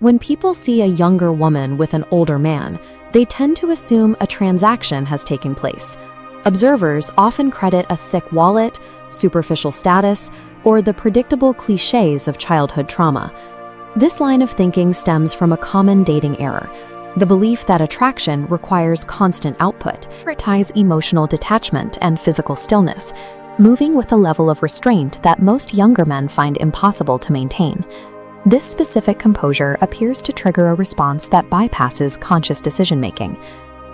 When people see a younger woman with an older man, they tend to assume a transaction has taken place. Observers often credit a thick wallet, superficial status, or the predictable cliches of childhood trauma. This line of thinking stems from a common dating error, the belief that attraction requires constant output. It ties emotional detachment and physical stillness, moving with a level of restraint that most younger men find impossible to maintain. This specific composure appears to trigger a response that bypasses conscious decision-making.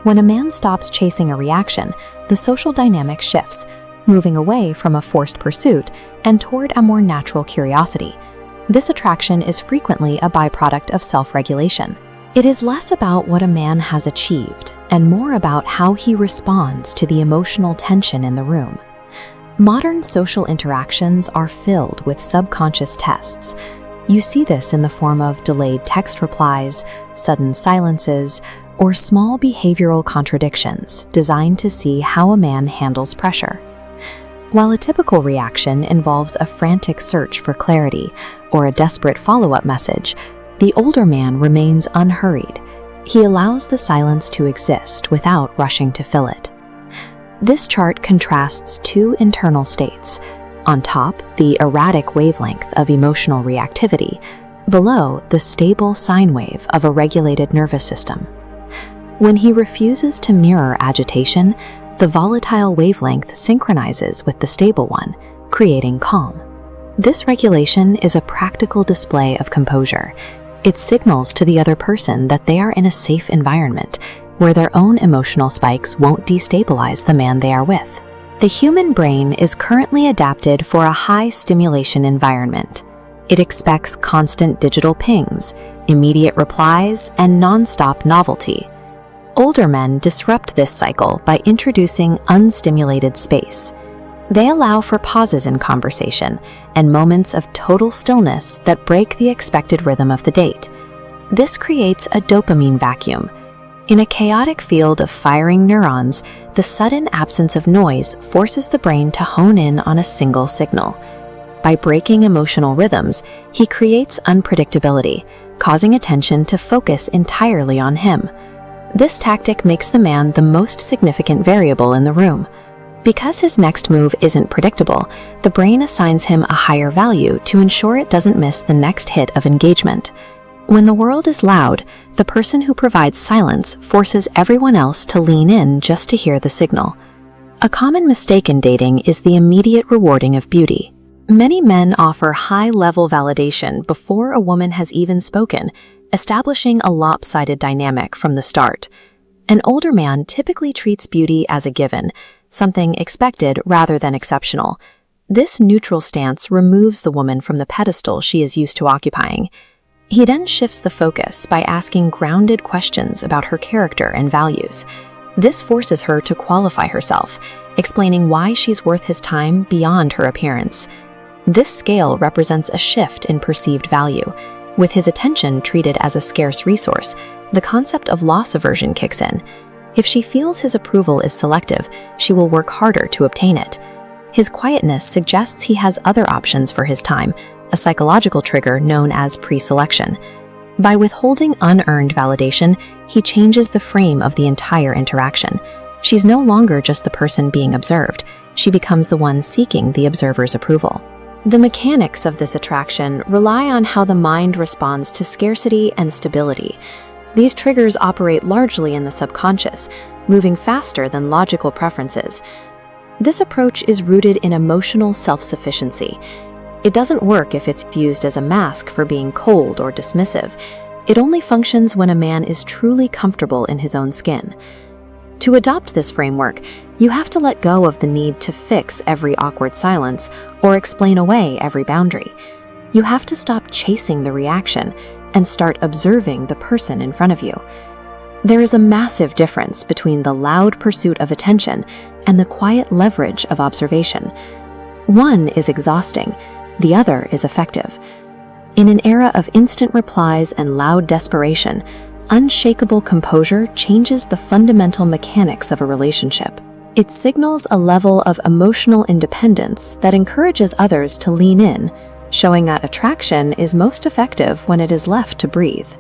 When a man stops chasing a reaction, the social dynamic shifts, moving away from a forced pursuit and toward a more natural curiosity. This attraction is frequently a byproduct of self-regulation. It is less about what a man has achieved and more about how he responds to the emotional tension in the room. Modern social interactions are filled with subconscious tests. You see this in the form of delayed text replies, sudden silences, or small behavioral contradictions designed to see how a man handles pressure. While a typical reaction involves a frantic search for clarity or a desperate follow-up message, the older man remains unhurried. He allows the silence to exist without rushing to fill it. This chart contrasts two internal states. On top, the erratic wavelength of emotional reactivity. Below, the stable sine wave of a regulated nervous system. When he refuses to mirror agitation, the volatile wavelength synchronizes with the stable one, creating calm. This regulation is a practical display of composure. It signals to the other person that they are in a safe environment, where their own emotional spikes won't destabilize the man they are with. The human brain is currently adapted for a high-stimulation environment. It expects constant digital pings, immediate replies, and non-stop novelty. Older men disrupt this cycle by introducing unstimulated space. They allow for pauses in conversation and moments of total stillness that break the expected rhythm of the date. This creates a dopamine vacuum. In a chaotic field of firing neurons, the sudden absence of noise forces the brain to hone in on a single signal. By breaking emotional rhythms, he creates unpredictability, causing attention to focus entirely on him. This tactic makes the man the most significant variable in the room. Because his next move isn't predictable, the brain assigns him a higher value to ensure it doesn't miss the next hit of engagement. When the world is loud, the person who provides silence forces everyone else to lean in just to hear the signal. A common mistake in dating is the immediate rewarding of beauty. Many men offer high-level validation before a woman has even spoken, establishing a lopsided dynamic from the start. An older man typically treats beauty as a given, something expected rather than exceptional. This neutral stance removes the woman from the pedestal she is used to occupying. He then shifts the focus by asking grounded questions about her character and values. This forces her to qualify herself, explaining why she's worth his time beyond her appearance. This scale represents a shift in perceived value. With his attention treated as a scarce resource, the concept of loss aversion kicks in. If she feels his approval is selective, she will work harder to obtain it. His quietness suggests he has other options for his time, a psychological trigger known as pre-selection. By withholding unearned validation, he changes the frame of the entire interaction. She's no longer just the person being observed. She becomes the one seeking the observer's approval. The mechanics of this attraction rely on how the mind responds to scarcity and stability. These triggers operate largely in the subconscious, moving faster than logical preferences. This approach is rooted in emotional self-sufficiency. It doesn't work if it's used as a mask for being cold or dismissive. It only functions when a man is truly comfortable in his own skin. To adopt this framework, you have to let go of the need to fix every awkward silence or explain away every boundary. You have to stop chasing the reaction and start observing the person in front of you. There is a massive difference between the loud pursuit of attention and the quiet leverage of observation. One is exhausting, the other is effective. In an era of instant replies and loud desperation, unshakable composure changes the fundamental mechanics of a relationship. It signals a level of emotional independence that encourages others to lean in, showing that attraction is most effective when it is left to breathe.